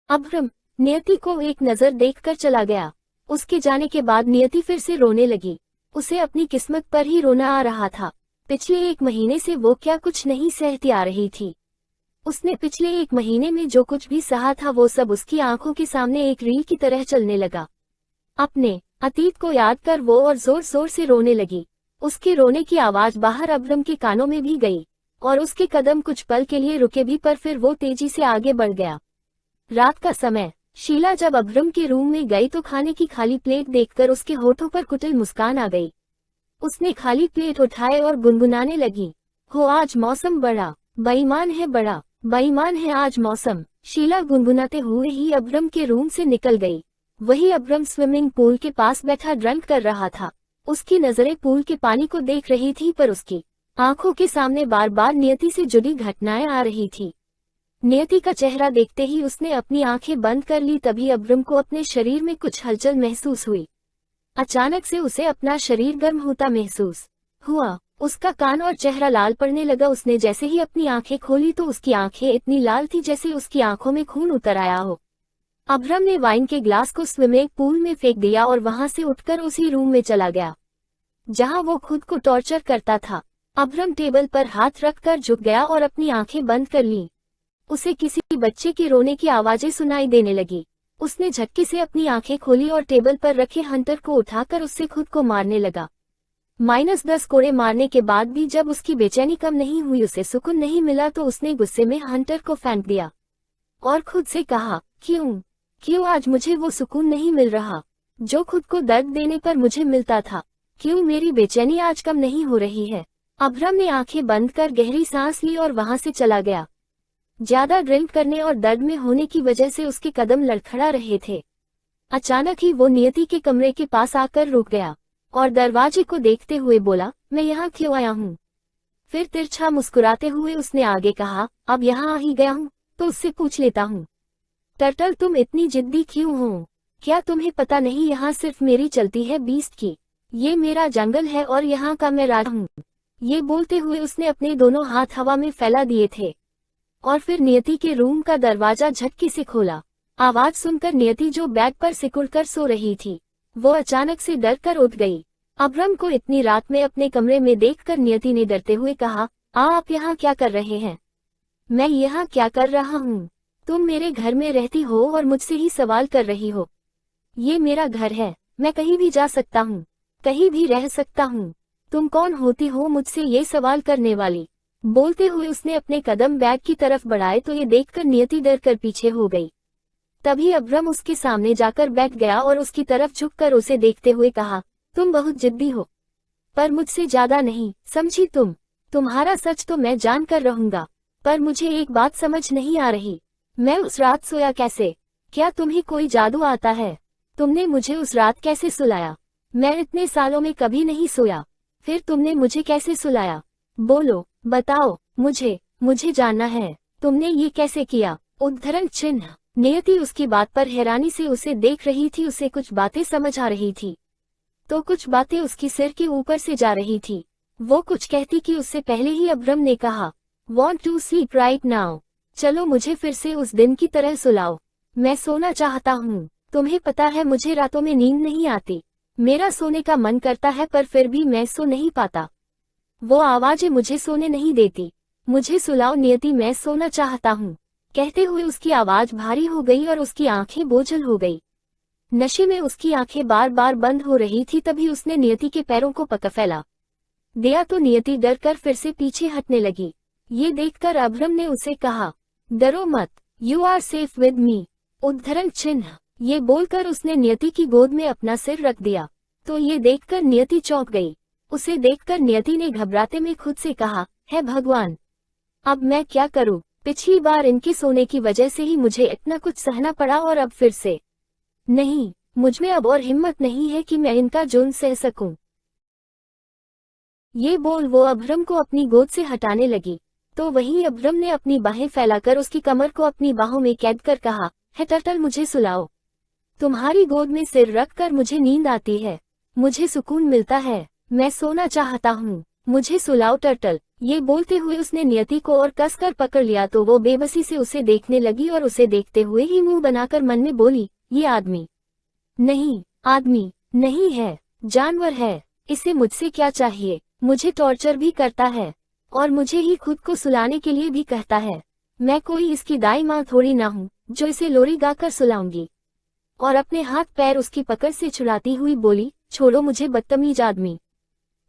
Abraham नियति को एक नजर देखकर चला गया। उसके जाने के बाद नियति फिर से रोने लगी। उसे अपनी किस्मत पर ही रोना आ रहा था। पिछले 1 महीने से वो क्या कुछ नहीं सहती आ रही थी। उसने पिछले 1 महीने में जो कुछ भी सहा था वो सब उसकी आंखों के सामने एक रील की तरह चलने लगा। अपने अतीत को याद कर वो और जोर जोर से रोने लगी। उसके रोने की आवाज बाहर अब्रम के कानों में भी गई और उसके कदम कुछ पल के लिए रुके भी, पर फिर वो तेजी से आगे बढ़ गया। रात का समय। शीला जब अब्रम के रूम में गई तो खाने की खाली प्लेट देखकर उसके होठों पर कुटिल मुस्कान आ गई। उसने खाली प्लेट उठाए और गुनगुनाने लगी, हो आज मौसम बड़ा बेईमान है, बड़ा बेईमान है आज मौसम। शीला गुनगुनाते हुए ही अब्रम के रूम से निकल गई। वही अब्रम स्विमिंग पूल के पास बैठा ड्रंक कर रहा था। उसकी नजरें पूल के पानी को देख रही थी, पर उसकी आंखों के सामने बार बार नियति से जुड़ी घटनाएं आ रही थी। नियति का चेहरा देखते ही उसने अपनी आंखें बंद कर ली। तभी अब्रम को अपने शरीर में कुछ हलचल महसूस हुई। अचानक से उसे अपना शरीर गर्म होता महसूस हुआ। उसका कान और चेहरा लाल पड़ने लगा। उसने जैसे ही अपनी आंखें खोली तो उसकी आंखें इतनी लाल थी जैसे उसकी आंखों में खून उतर आया हो। अब्रम ने वाइन के ग्लास को स्विमिंग पूल में फेंक दिया और वहां से उठकर उसी रूम में चला गया जहां वो खुद को टॉर्चर करता था। अब्रम टेबल पर हाथ रखकर झुक गया और अपनी आंखें बंद कर लीं। उसे किसी बच्चे के रोने की आवाजें सुनाई देने लगी। उसने झटके से अपनी आंखें खोली और टेबल पर रखे हंटर को उठाकर उससे खुद को मारने लगा। -10 कोड़े मारने के बाद भी जब उसकी बेचैनी कम नहीं हुई, उसे सुकून नहीं मिला, तो उसने गुस्से में हंटर को फेंक दिया और खुद से कहा, क्यों आज मुझे वो सुकून नहीं मिल रहा जो खुद को दर्द देने पर मुझे मिलता था। क्यों मेरी बेचैनी आज कम नहीं हो रही है। अब्रम ने आंखें बंद कर गहरी सांस ली और वहां से चला गया। ज्यादा ड्रिंक करने और दर्द में होने की वजह से उसके कदम लड़खड़ा रहे थे। अचानक ही वो नियति के कमरे के पास आकर रुक गया और दरवाजे को देखते हुए बोला, मैं यहाँ क्यों आया हूँ। फिर तिरछा मुस्कुराते हुए उसने आगे कहा, अब यहाँ आ ही गया हूँ तो उससे पूछ लेता हूँ। टर्टल तुम इतनी जिद्दी क्यों हो? क्या तुम्हें पता नहीं यहाँ सिर्फ मेरी चलती है बीस्ट की। ये मेरा जंगल है और यहाँ का मैं राजा हूँ। ये बोलते हुए उसने अपने दोनों हाथ हवा में फैला दिए थे और फिर नियति के रूम का दरवाजा झटके से खोला। आवाज सुनकर नियति जो बेड पर सिकुड़कर सो रही थी वो अचानक से डर कर उठ गई। अब्रम को इतनी रात में अपने कमरे में देखकर नियति ने डरते हुए कहा, आप यहाँ क्या कर रहे हैं? मैं यहाँ क्या कर रहा हूँ? तुम मेरे घर में रहती हो और मुझसे ही सवाल कर रही हो। ये मेरा घर है, मैं कहीं भी जा सकता हूँ, कहीं भी रह सकता हूँ। तुम कौन होती हो मुझसे ये सवाल करने वाली? बोलते हुए उसने अपने कदम बैग की तरफ बढ़ाए तो ये देखकर नियति डर कर पीछे हो गई। तभी अब्रम उसके सामने जाकर बैठ गया और उसकी तरफ झुककर उसे देखते हुए कहा, तुम बहुत जिद्दी हो, पर मुझसे ज्यादा नहीं, समझी तुम? तुम्हारा सच तो मैं जान कर रहूंगा, पर मुझे एक बात समझ नहीं आ रही, मैं उस रात सोया कैसे? क्या तुम्हें कोई जादू आता है? तुमने मुझे उस रात कैसे सुलाया? मैं इतने सालों में कभी नहीं सोया, फिर तुमने मुझे कैसे सुलाया? बोलो, बताओ, मुझे जानना है, तुमने ये कैसे किया? उद्धरण चिन्ह। नियति उसकी बात पर हैरानी से उसे देख रही थी। उसे कुछ बातें समझ आ रही थी तो कुछ बातें उसकी सिर के ऊपर से जा रही थी। वो कुछ कहती कि उससे पहले ही अब्रम ने कहा, Want to sleep right now? चलो मुझे फिर से उस दिन की तरह सुलाओ, मैं सोना चाहता हूँ। तुम्हें पता है मुझे रातों में नींद नहीं आती, मेरा सोने का मन करता है पर फिर भी मैं सो नहीं पाता। वो आवाजें मुझे सोने नहीं देती, मुझे सुलाओ नियति, मैं सोना चाहता हूँ। कहते हुए उसकी आवाज भारी हो गई और उसकी आंखें बोझल हो गई। नशे में उसकी आंखें बार बार बंद हो रही थी। तभी उसने नियति के पैरों को पकड़ फैला दिया तो नियति डर कर फिर से पीछे हटने लगी। ये देखकर अब्रम ने उसे कहा, डरो मत, you are safe with me. उद्धरण चिन्ह। ये बोलकर उसने नियति की गोद में अपना सिर रख दिया तो ये देखकर नियति चौंक गई। उसे देखकर नियति ने घबराते में खुद से कहा, हे भगवान, अब मैं क्या करूं? पिछली बार इनके सोने की वजह से ही मुझे इतना कुछ सहना पड़ा और अब फिर से नहीं, मुझमें अब और हिम्मत नहीं है कि मैं इनका जुर्म सह सकूं। ये बोल वो अब्रम को अपनी गोद से हटाने लगी तो वहीं अब्रम ने अपनी बाहें फैलाकर उसकी कमर को अपनी बाहों में कैद कर कहा, हे टर्टल, मुझे सुलाओ। तुम्हारी गोद में सिर रख कर मुझे नींद आती है, मुझे सुकून मिलता है, मैं सोना चाहता हूँ, मुझे सुलाओ टर्टल। ये बोलते हुए उसने नियति को और कसकर पकड़ लिया तो वो बेबसी से उसे देखने लगी और उसे देखते हुए ही मुंह बनाकर मन में बोली, ये आदमी नहीं है, जानवर है। इसे मुझसे क्या चाहिए? मुझे टॉर्चर भी करता है और मुझे ही खुद को सुलाने के लिए भी कहता है। मैं कोई इसकी दाई माँ थोड़ी ना हूँ जो इसे लोरी गाकर सुलाऊंगी। और अपने हाथ पैर उसकी पकड़ से छुड़ाती हुई बोली, छोड़ो मुझे बदतमीज आदमी,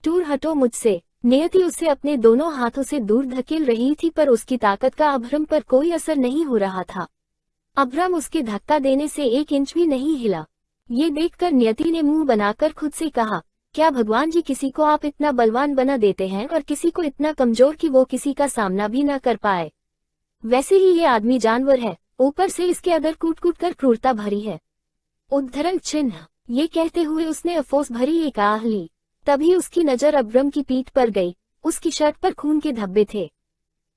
दूर हटो मुझसे। नियति उसे अपने दोनों हाथों से दूर धकेल रही थी पर उसकी ताकत का अभ्रम पर कोई असर नहीं हो रहा था। अभ्रम उसके धक्का देने से 1 इंच भी नहीं हिला। ये देखकर नियति ने मुंह बनाकर खुद से कहा, क्या भगवान जी किसी को आप इतना बलवान बना देते हैं और किसी को इतना कमजोर कि वो किसी का सामना भी न कर पाए। वैसे ही ये आदमी जानवर है, ऊपर से इसके अंदर कूट कूट कर क्रूरता भरी है। उद्धरण चिन्ह। ये कहते हुए उसने अफसोस भरी एक आह ली। तभी उसकी नजर अभ्रम की पीठ पर गई। उसकी शर्ट पर खून के धब्बे थे।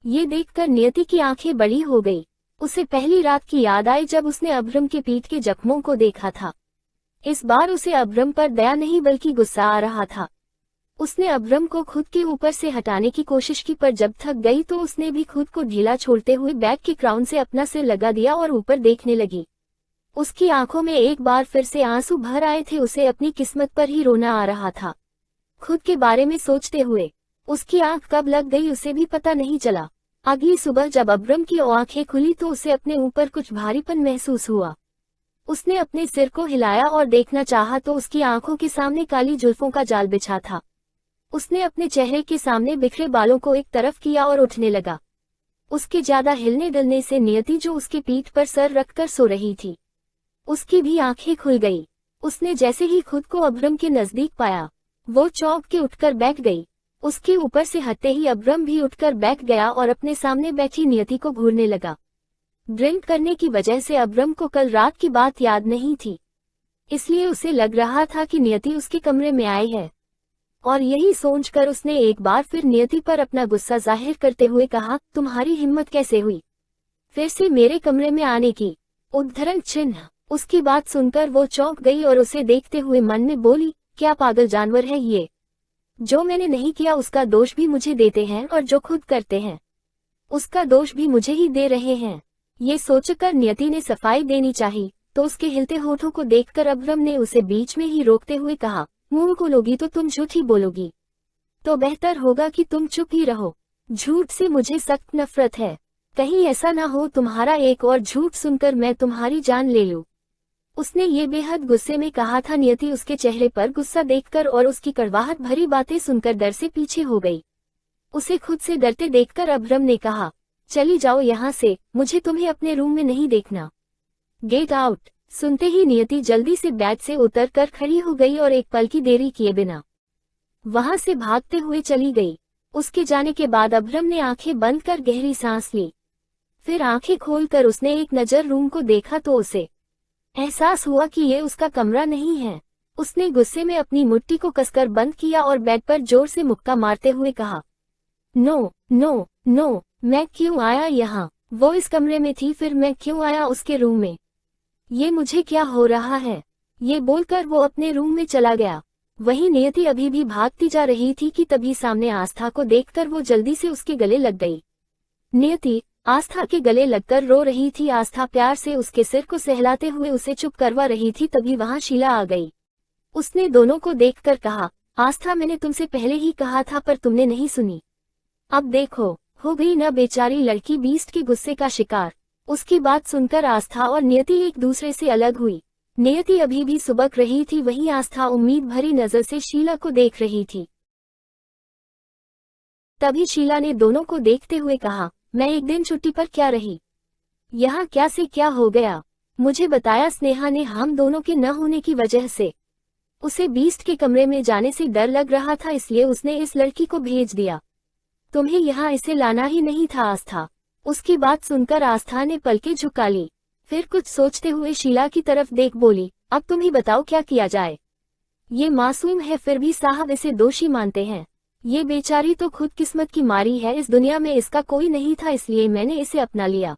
ये देखकर नियति की आंखें बड़ी हो गई। उसे पहली रात की याद आई जब उसने अभ्रम के पीठ के जख्मों को देखा था। इस बार उसे अभ्रम पर दया नहीं बल्कि गुस्सा आ रहा था। उसने अभ्रम को खुद के ऊपर से हटाने की कोशिश की पर जब थक गई तो उसने भी खुद को ढीला छोड़ते हुए बैग के क्राउन से अपना सिर लगा दिया और ऊपर देखने लगी। उसकी आंखों में एक बार फिर से आंसू भर आए थे। उसे अपनी किस्मत पर ही रोना आ रहा था। खुद के बारे में सोचते हुए उसकी आंख कब लग गई उसे भी पता नहीं चला। अगली सुबह जब अभ्रम की आंखें खुली तो उसे अपने ऊपर कुछ भारीपन महसूस हुआ। उसने अपने सिर को हिलाया और देखना चाहा तो उसकी आंखों के सामने काली जुल्फों का जाल बिछा था। उसने अपने चेहरे के सामने बिखरे बालों को एक तरफ किया और उठने लगा। उसके ज्यादा हिलने डुलने से नियति जो उसकी पीठ पर सर रखकर सो रही थी, उसकी भी आंखें खुल गई। उसने जैसे ही खुद को अभ्रम के नजदीक पाया, वो चौंक के उठकर बैठ गई। उसके ऊपर से हटते ही अभ्रम भी उठकर बैठ गया और अपने सामने बैठी नियति को घूरने लगा। ड्रिंक करने की वजह से अभ्रम को कल रात की बात याद नहीं थी, इसलिए उसे लग रहा था कि नियति उसके कमरे में आई है। और यही सोचकर उसने एक बार फिर नियति पर अपना गुस्सा जाहिर करते हुए कहा, तुम्हारी हिम्मत कैसे हुई फिर से मेरे कमरे में आने की? उद्धरण चिन्ह। उसकी बात सुनकर वो चौंक गई और उसे देखते हुए मन में बोली, क्या पागल जानवर है ये? जो मैंने नहीं किया उसका दोष भी मुझे देते हैं और जो खुद करते हैं उसका दोष भी मुझे ही दे रहे हैं। ये सोचकर नियति ने सफाई देनी चाहिए तो उसके हिलते होठों को देखकर अभ्रम ने उसे बीच में ही रोकते हुए कहा, मुंह खोलोगी तो तुम झूठ ही बोलोगी, तो बेहतर होगा कि तुम चुप ही रहो। झूठ से मुझे सख्त नफरत है। कहीं ऐसा ना हो तुम्हारा एक और झूठ सुनकर मैं तुम्हारी जान ले लूं। उसने ये बेहद गुस्से में कहा था। नियति उसके चेहरे पर गुस्सा देखकर और उसकी कड़वाहट भरी बातें सुनकर डर से पीछे हो गई। उसे खुद से डरते देखकर अभ्रम ने कहा, चली जाओ यहाँ से, मुझे तुम्हें अपने रूम में नहीं देखना। Get out. सुनते ही नियति जल्दी से बेड से उतरकर खड़ी हो गई और एक पल की देरी किए बिना वहां से भागते हुए चली गई। उसके जाने के बाद अभ्रम ने आंखें बंद कर गहरी सांस ली। फिर आंखें खोलकर उसने एक नजर रूम को देखा तो उसे एहसास हुआ कि ये उसका कमरा नहीं है। उसने गुस्से में अपनी मुट्ठी को कसकर बंद किया और बेड पर जोर से मुक्का मारते हुए कहा, नो नो नो, मैं क्यों आया यहाँ? वो इस कमरे में थी, फिर मैं क्यों आया उसके रूम में? ये मुझे क्या हो रहा है? ये बोलकर वो अपने रूम में चला गया। वहीं नियति अभी भी भागती जा रही थी कि तभी सामने आस्था को देखकर वो जल्दी से उसके गले लग गई। नियति आस्था के गले लगकर रो रही थी। आस्था प्यार से उसके सिर को सहलाते हुए उसे चुप करवा रही थी। तभी वहां शीला आ गई। उसने दोनों को देखकर कहा, आस्था मैंने तुमसे पहले ही कहा था पर तुमने नहीं सुनी। अब देखो, हो गई न बेचारी लड़की बीस्ट के गुस्से का शिकार। उसकी बात सुनकर आस्था और नियति एक दूसरे से अलग हुई। नियति अभी भी सुबक रही थी, वहीं आस्था उम्मीद भरी नजर से शीला को देख रही थी। तभी शीला ने दोनों को देखते हुए कहा, मैं एक दिन छुट्टी पर क्या रही, यहाँ क्या से क्या हो गया? मुझे बताया स्नेहा ने, हम दोनों के न होने की वजह से उसे बीस्ट के कमरे में जाने से डर लग रहा था, इसलिए उसने इस लड़की को भेज दिया। तुम्हें यहाँ इसे लाना ही नहीं था आस्था। उसकी बात सुनकर आस्था ने पलकें झुका ली। फिर कुछ सोचते हुए शीला की तरफ देख बोली, अब तुम ही बताओ क्या किया जाए? ये मासूम है फिर भी साहब इसे दोषी मानते हैं। ये बेचारी तो खुद किस्मत की मारी है, इस दुनिया में इसका कोई नहीं था इसलिए मैंने इसे अपना लिया,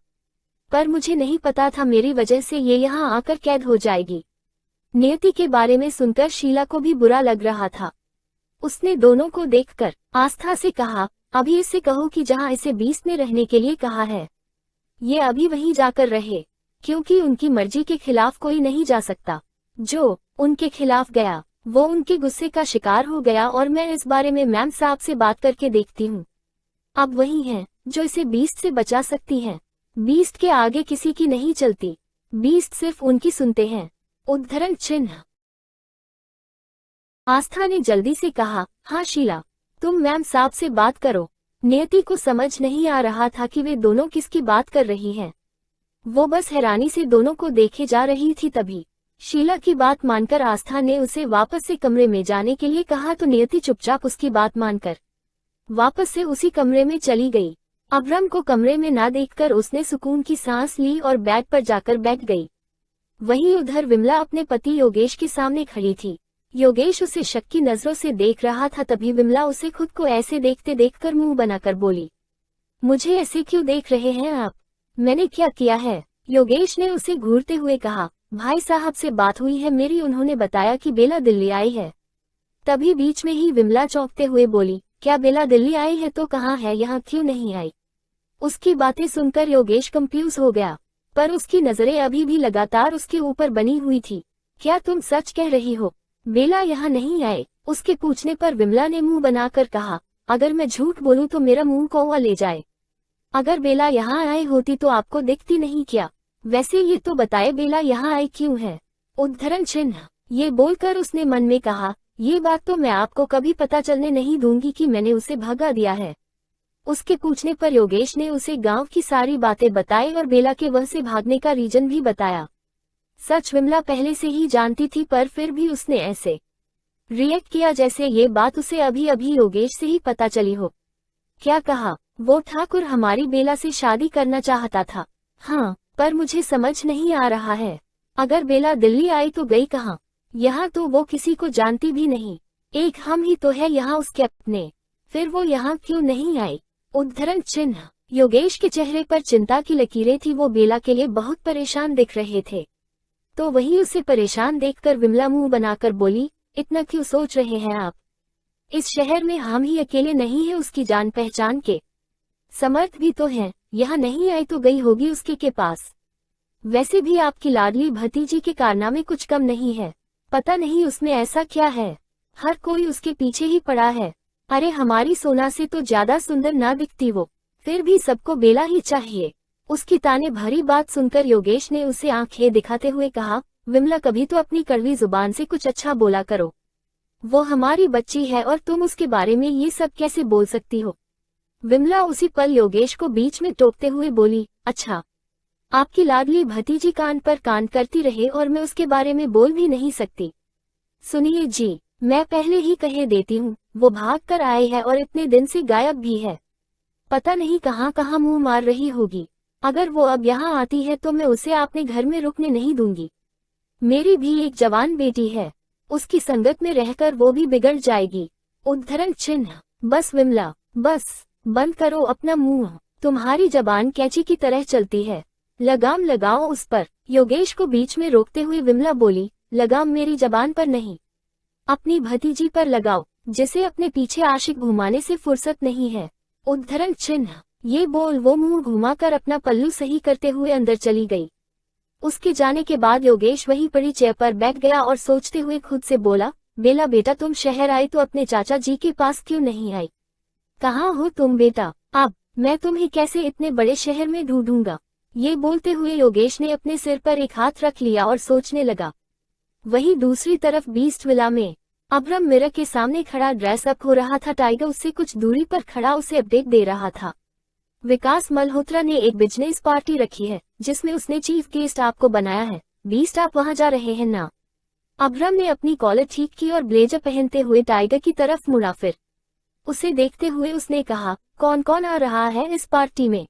पर मुझे नहीं पता था मेरी वजह से ये यहाँ आकर कैद हो जाएगी। नियति के बारे में सुनकर शीला को भी बुरा लग रहा था। उसने दोनों को देखकर आस्था से कहा, अभी इससे कहो कि जहाँ इसे बीस्ट ने रहने के लिए कहा है, ये अभी वहीं जाकर रहे, क्योंकि उनकी मर्जी के खिलाफ कोई नहीं जा सकता। जो उनके खिलाफ गया वो उनके गुस्से का शिकार हो गया, और मैं इस बारे में मैम साहब से बात करके देखती हूँ। अब वही हैं जो इसे बीस्ट से बचा सकती हैं। बीस्ट के आगे किसी की नहीं चलती, बीस्ट सिर्फ उनकी सुनते हैं। उद्धरण चिन्ह। आस्था ने जल्दी से कहा, हाँ शीला, तुम मैम साहब से बात करो। नियति को समझ नहीं आ रहा था कि वे दोनों किसकी बात कर रही हैं। वो बस हैरानी से दोनों को देखे जा रही थी। तभी शीला की बात मानकर आस्था ने उसे वापस से कमरे में जाने के लिए कहा, तो नियति चुपचाप उसकी बात मानकर वापस से उसी कमरे में चली गई। अब्रम को कमरे में ना देखकर उसने सुकून की सांस ली और बेड पर जाकर बैठ गई। वहीं उधर विमला अपने पति योगेश के सामने खड़ी थी। योगेश उसे शक की नजरों से देख रहा था। तभी विमला उसे खुद को ऐसे देखते देखकर मुंह बनाकर बोली, मुझे ऐसे क्यों देख रहे हैं आप? मैंने क्या किया है? योगेश ने उसे घूरते हुए कहा, भाई साहब से बात हुई है मेरी, उन्होंने बताया कि बेला दिल्ली आई है। तभी बीच में ही विमला चौंकते हुए बोली, क्या बेला दिल्ली आई है? तो कहाँ है, यहाँ क्यों नहीं आई? उसकी बातें सुनकर योगेश कंफ्यूज हो गया, पर उसकी नजरें अभी भी लगातार उसके ऊपर बनी हुई थी। क्या तुम सच कह रही हो? बेला यहाँ नहीं आए? उसके पूछने पर विमला ने मुंह बनाकर कहा, अगर मैं झूठ बोलूं तो मेरा मुंह कौवा ले जाए। अगर बेला यहाँ आई होती तो आपको दिखती नहीं क्या? वैसे ये तो बताए बेला यहाँ आई क्यों है? उद्धरण चिन्ह। ये बोलकर उसने मन में कहा, ये बात तो मैं आपको कभी पता चलने नहीं दूंगी कि मैंने उसे भगा दिया है। उसके पूछने पर योगेश ने उसे गांव की सारी बातें बताई और बेला के वह से भागने का रीजन भी बताया। सच विमला पहले से ही जानती थी, पर फिर भी उसने ऐसे रिएक्ट किया जैसे ये बात उसे अभी अभी योगेश से ही पता चली हो। क्या कहा? वो ठाकुर हमारी बेला से शादी करना चाहता था। हाँ, पर मुझे समझ नहीं आ रहा है, अगर बेला दिल्ली आई तो गई कहाँ? यहाँ तो वो किसी को जानती भी नहीं, एक हम ही तो है यहाँ उसके अपने, फिर वो यहाँ क्यों नहीं आई? उद्धरण चिन्ह। योगेश के चेहरे पर चिंता की लकीरें थी, वो बेला के लिए बहुत परेशान दिख रहे थे। तो वही उसे परेशान देखकर विमला मुंह बनाकर बोली, इतना क्यों सोच रहे हैं आप? इस शहर में हम ही अकेले नहीं है उसकी जान पहचान के, समर्थ भी तो हैं। यहाँ नहीं आई तो गई होगी उसके के पास। वैसे भी आपकी लाडली भतीजी के कारनामे कुछ कम नहीं है, पता नहीं उसमें ऐसा क्या है, हर कोई उसके पीछे ही पड़ा है। अरे हमारी सोना से तो ज्यादा सुंदर ना दिखती वो, फिर भी सबको बेला ही चाहिए। उसकी ताने भरी बात सुनकर योगेश ने उसे आंखें दिखाते हुए कहा, विमला कभी तो अपनी कड़वी जुबान से कुछ अच्छा बोला करो। वो हमारी बच्ची है और तुम उसके बारे में ये सब कैसे बोल सकती हो? विमला उसी पल योगेश को बीच में टोकते हुए बोली, अच्छा, आपकी लाडली भतीजी कान पर कान करती रहे और मैं उसके बारे में बोल भी नहीं सकती। सुनिए जी, मैं पहले ही कहे देती हूँ, वो भाग कर आए है और इतने दिन से गायब भी है, पता नहीं कहाँ कहाँ मुंह मार रही होगी। अगर वो अब यहाँ आती है तो मैं उसे अपने घर में रुकने नहीं दूंगी। मेरी भी एक जवान बेटी है, उसकी संगत में रहकर वो भी बिगड़ जाएगी। उद्धरण चिन्ह। बस विमला, बस बंद करो अपना मुंह, तुम्हारी जबान कैंची की तरह चलती है, लगाम लगाओ उस पर। योगेश को बीच में रोकते हुए विमला बोली, लगाम मेरी जबान पर नहीं, अपनी भतीजी पर लगाओ, जिसे अपने पीछे आशिक घुमाने से फुर्सत नहीं है। उद्धरण चिन्ह। ये बोल वो मुंह घुमाकर अपना पल्लू सही करते हुए अंदर चली गई। उसके जाने के बाद योगेश वहीं पड़ी चेयर पर बैठ गया और सोचते हुए खुद से बोला, बेला बेटा तुम शहर आई तो अपने चाचा जी के पास क्यों नहीं आई? कहाँ हो तुम बेटा? अब मैं तुम्हें कैसे इतने बड़े शहर में ढूंढूंगा? ये बोलते हुए योगेश ने अपने सिर पर एक हाथ रख लिया और सोचने लगा। वहीं दूसरी तरफ बीस्ट विला में अब्रम मिरर के सामने खड़ा ड्रेस अप हो रहा था। टाइगर उससे कुछ दूरी पर खड़ा उसे अपडेट दे रहा था। विकास मल्होत्रा ने एक बिजनेस पार्टी रखी है जिसमें उसने चीफ गेस्ट आपको बनाया है। बीस्ट आप वहां जा रहे हैं ना? अब्रम ने अपनी कॉलर ठीक की और ब्लेजर पहनते हुए टाइगर की तरफ मुड़ा। फिर उसे देखते हुए उसने कहा, कौन कौन आ रहा है इस पार्टी में?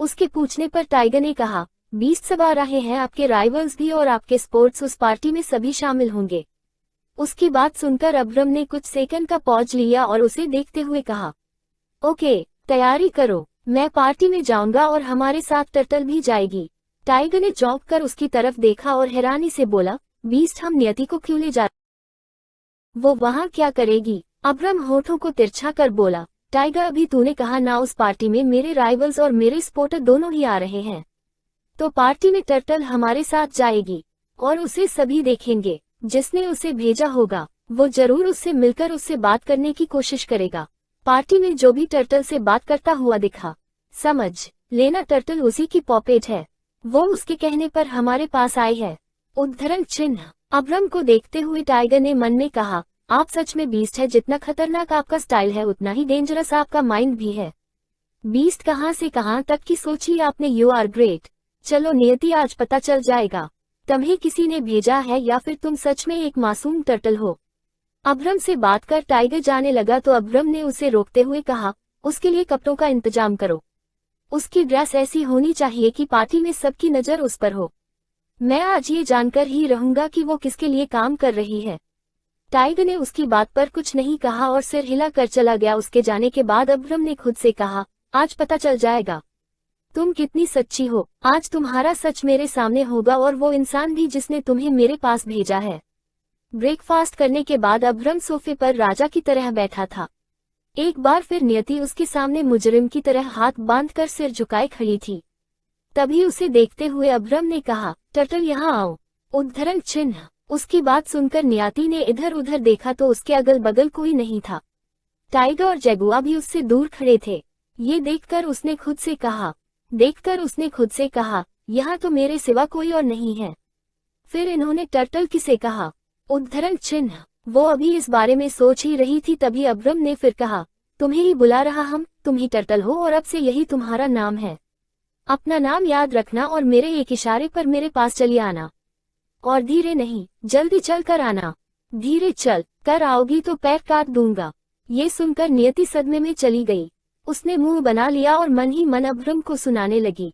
उसके पूछने पर टाइगर ने कहा, बीस्ट सब आ रहे हैं, आपके राइवल्स भी और आपके स्पोर्ट्स उस पार्टी में सभी शामिल होंगे। उसकी बात सुनकर अब्रम ने कुछ सेकंड का पॉज लिया और उसे देखते हुए कहा, ओके तैयारी करो, मैं पार्टी में जाऊंगा और हमारे साथ टर्टल भी जाएगी। टाइगर ने चौंक कर उसकी तरफ देखा और हैरानी से बोला, बीस्ट हम नियति को क्यों ले जा? वो वहां क्या करेगी? अब्रम होठों को तिरछा कर बोला। टाइगर, अभी तूने कहा ना उस पार्टी में मेरे राइवल्स और मेरे सपोर्टर दोनों ही आ रहे हैं। तो पार्टी में टर्टल हमारे साथ जाएगी और उसे सभी देखेंगे। जिसने उसे भेजा होगा वो जरूर उससे मिलकर उससे बात करने की कोशिश करेगा। पार्टी में जो भी टर्टल से बात करता हुआ दिखा, समझ लेना टर्टल उसी की पॉपेट है। वो उसके कहने पर हमारे पास आई है। उद्धरण चिन्ह। अब्रम को देखते हुए टाइगर ने मन में कहा, आप सच में बीस्ट है। जितना खतरनाक आपका स्टाइल है उतना ही डेंजरस आपका माइंड भी है। बीस्ट कहाँ से कहाँ तक की सोची आपने। You are great. चलो नियति, आज पता चल जाएगा तुम्हें किसी ने भेजा है या फिर तुम सच में एक मासूम टर्टल हो। अब्रम से बात कर टाइगर जाने लगा तो अब्रम ने उसे रोकते हुए कहा, उसके लिए कपड़ों का इंतजाम करो। उसकी ड्रेस ऐसी होनी चाहिए कि पार्टी में सबकी नजर उस पर हो। मैं आज ये जानकर ही रहूंगा कि वो किसके लिए काम कर रही है। टाइगर ने उसकी बात पर कुछ नहीं कहा और सिर हिला कर चला गया। उसके जाने के बाद अब्रम ने खुद से कहा, आज पता चल जाएगा तुम कितनी सच्ची हो। आज तुम्हारा सच मेरे सामने होगा और वो इंसान भी जिसने तुम्हें मेरे पास भेजा है। ब्रेकफास्ट करने के बाद अब्रम सोफे पर राजा की तरह बैठा था। एक बार फिर नियति उसके सामने मुजरिम की तरह हाथ बांधकर सिर झुकाए खड़ी थी। तभी उसे देखते हुए अब्रम ने कहा, टर्टल यहाँ आओ। उद्धरण चिन्ह। उसकी बात सुनकर नियति ने इधर उधर देखा तो उसके अगल बगल कोई नहीं था। टाइगर और जगुआ भी उससे दूर खड़े थे। ये देखकर उसने खुद से कहा, यहाँ तो मेरे सिवा कोई और नहीं है। फिर इन्होंने टर्टल किसे कहा। उद्धरण चिन्ह। वो अभी इस बारे में सोच ही रही थी तभी अब्रम ने फिर कहा, तुम्हें ही बुला रहा हम। तुम ही टर्टल हो और अब से यही तुम्हारा नाम है। अपना नाम याद रखना और मेरे एक इशारे पर मेरे पास चली आना। और धीरे नहीं, जल्दी चल कर आना। धीरे चल कर आओगी तो पैर काट दूंगा। ये सुनकर नियति सदमे में चली गई। उसने मुंह बना लिया और मन ही मन अब्रम को सुनाने लगी,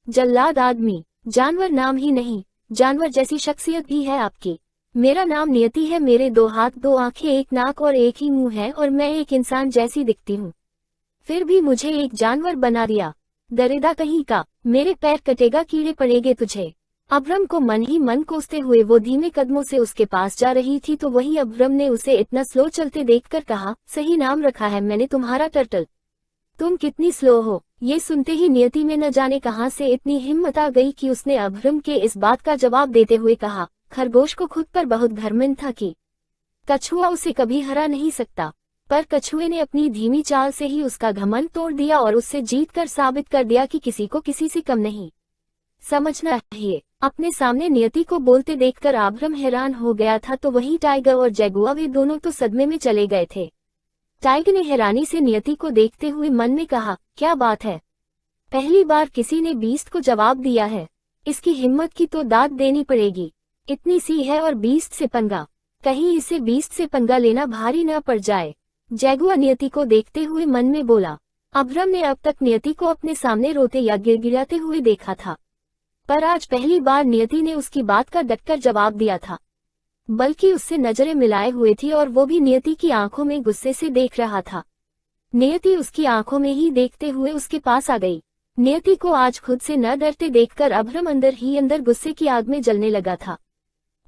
जल्लाद आदमी, जानवर नाम ही नहीं, जानवर जैसी शख्सियत भी है आपकी। मेरा नाम नियति है। मेरे 2 हाथ 2 आंखें 1 नाक और 1 ही मुंह है और मैं एक इंसान जैसी दिखती हूँ। फिर भी मुझे एक जानवर बना दिया। दरिदा कहीं का, मेरे पैर कटेगा, कीड़े पड़ेंगे तुझे। अब्रम को मन ही मन कोसते हुए वो धीमे कदमों से उसके पास जा रही थी तो वहीं अब्रम ने उसे इतना स्लो चलते देखकर कहा, सही नाम रखा है मैंने तुम्हारा, टर्टल। तुम कितनी स्लो हो। ये सुनते ही नियति में न जाने कहां से इतनी हिम्मत आ गई कि उसने अब्रम के इस बात का जवाब देते हुए कहा, खरगोश को खुद पर बहुत घमंड था कि कछुआ उसे कभी हरा नहीं सकता। पर कछुए ने अपनी धीमी चाल से ही उसका घमंड तोड़ दिया और उससे जीतकर साबित कर दिया कि किसी को किसी से कम नहीं समझना चाहिए। अपने सामने नियति को बोलते देखकर अब्रम हैरान हो गया था तो वहीं टाइगर और जगुआ वे दोनों तो सदमे में चले गए थे। टाइगर ने हैरानी से नियति को देखते हुए मन में कहा, क्या बात है, पहली बार किसी ने बीस्ट को जवाब दिया है। इसकी हिम्मत की तो दाद देनी पड़ेगी। इतनी सी है और बीस्ट से पंगा, कहीं इसे बीस्ट से पंगा लेना भारी न पड़ जाए। जगुआ नियति को देखते हुए मन में बोला। अब्रम ने अब तक नियति को अपने सामने रोते या गिड़गिड़ाते हुए देखा था, पर आज पहली बार नियति ने उसकी बात का डटकर जवाब दिया था, बल्कि उससे नजरें मिलाए हुए थी और वो भी नियति की आंखों में गुस्से से देख रहा था। नियति उसकी आंखों में ही देखते हुए उसके पास आ गई। नियति को आज खुद से न डरते देखकर अब्रम अंदर ही अंदर गुस्से की आग में जलने लगा था।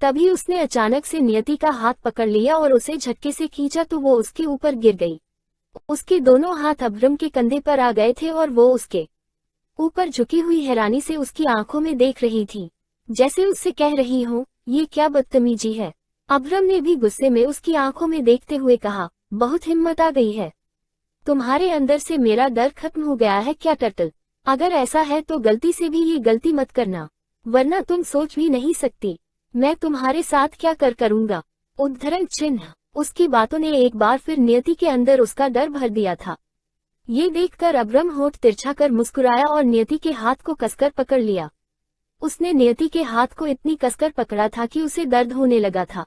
तभी उसने अचानक से नियति का हाथ पकड़ लिया और उसे झटके से खींचा तो वो उसके ऊपर गिर गई। उसके दोनों हाथ अब्रम के कंधे पर आ गए थे और वो उसके ऊपर झुकी हुई हैरानी से उसकी आंखों में देख रही थी, जैसे उससे कह रही हो, ये क्या बदतमीजी है। अब्रम ने भी गुस्से में उसकी आंखों में देखते हुए कहा, बहुत हिम्मत आ गई है। तुम्हारे अंदर से मेरा डर खत्म हो गया है क्या टर्टल? अगर ऐसा है तो गलती से भी ये गलती मत करना, वरना तुम सोच भी नहीं सकती मैं तुम्हारे साथ क्या करूंगा। उद्धरण चिन्ह। उसकी बातों ने एक बार फिर नियति के अंदर उसका डर भर दिया था। ये देखकर अब्रम होठ तिरछा कर मुस्कुराया और नियति के हाथ को कसकर पकड़ लिया। उसने नियति के हाथ को इतनी कसकर पकड़ा था कि उसे दर्द होने लगा था।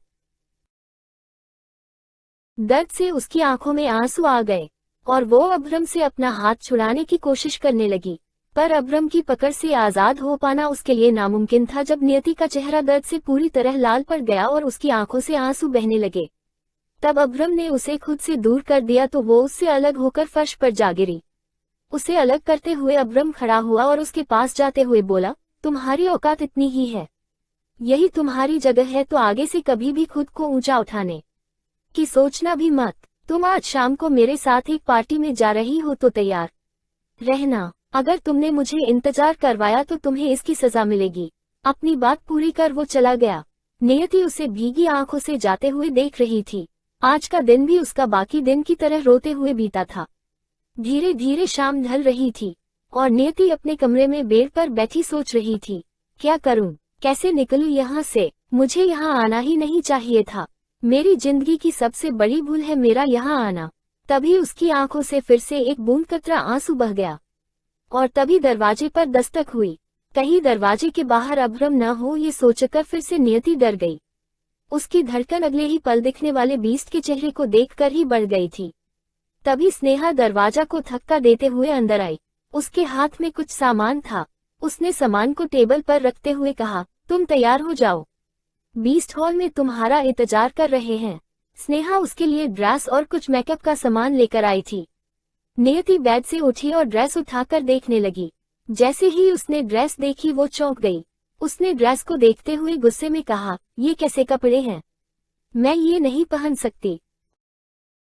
दर्द से उसकी आंखों में आंसू आ गए और वो अब्रम से अपना हाथ छुड़ाने की कोशिश करने लगी, पर अब्रम की पकड़ से आजाद हो पाना उसके लिए नामुमकिन था। जब नियति का चेहरा दर्द से पूरी तरह लाल पड़ गया और उसकी आंखों से आंसू बहने लगे, तब अब्रम ने उसे खुद से दूर कर दिया तो वो उससे अलग होकर फर्श पर जा गिरी। उसे अलग करते हुए अब्रम खड़ा हुआ और उसके पास जाते हुए बोला, तुम्हारी औकात इतनी ही है, यही तुम्हारी जगह है तो आगे से कभी भी खुद को ऊंचा उठाने की सोचना भी मत। तुम आज शाम को मेरे साथ एक पार्टी में जा रही हो तो तैयार रहना। अगर तुमने मुझे इंतजार करवाया तो तुम्हें इसकी सजा मिलेगी। अपनी बात पूरी कर वो चला गया। नियति उसे भीगी आंखों से जाते हुए देख रही थी। आज का दिन भी उसका बाकी दिन की तरह रोते हुए बीता था। धीरे धीरे शाम ढल रही थी और नियति अपने कमरे में बेड पर बैठी सोच रही थी, क्या करूं, कैसे निकलूं यहाँ से। मुझे यहाँ आना ही नहीं चाहिए था। मेरी जिंदगी की सबसे बड़ी भूल है मेरा यहाँ आना। तभी उसकी आंखों से फिर से एक बूंद कतरा आंसू बह गया और तभी दरवाजे पर दस्तक हुई। कहीं दरवाजे के बाहर अभ्रम न हो ये सोचकर फिर से नियति डर गई। उसकी धड़कन अगले ही पल दिखने वाले बीस्ट के चेहरे को देखकर ही बढ़ गई थी। तभी स्नेहा दरवाजा को धक्का देते हुए अंदर आई। उसके हाथ में कुछ सामान था। उसने सामान को टेबल पर रखते हुए कहा, तुम तैयार हो जाओ, बीस्ट हॉल में तुम्हारा इंतजार कर रहे हैं। स्नेहा उसके लिए ड्रेस और कुछ मेकअप का सामान लेकर आई थी। नियति बेड से उठी और ड्रेस उठाकर देखने लगी। जैसे ही उसने ड्रेस देखी वो चौंक गई। उसने ड्रेस को देखते हुए गुस्से में कहा, ये कैसे कपड़े हैं, मैं ये नहीं पहन सकती।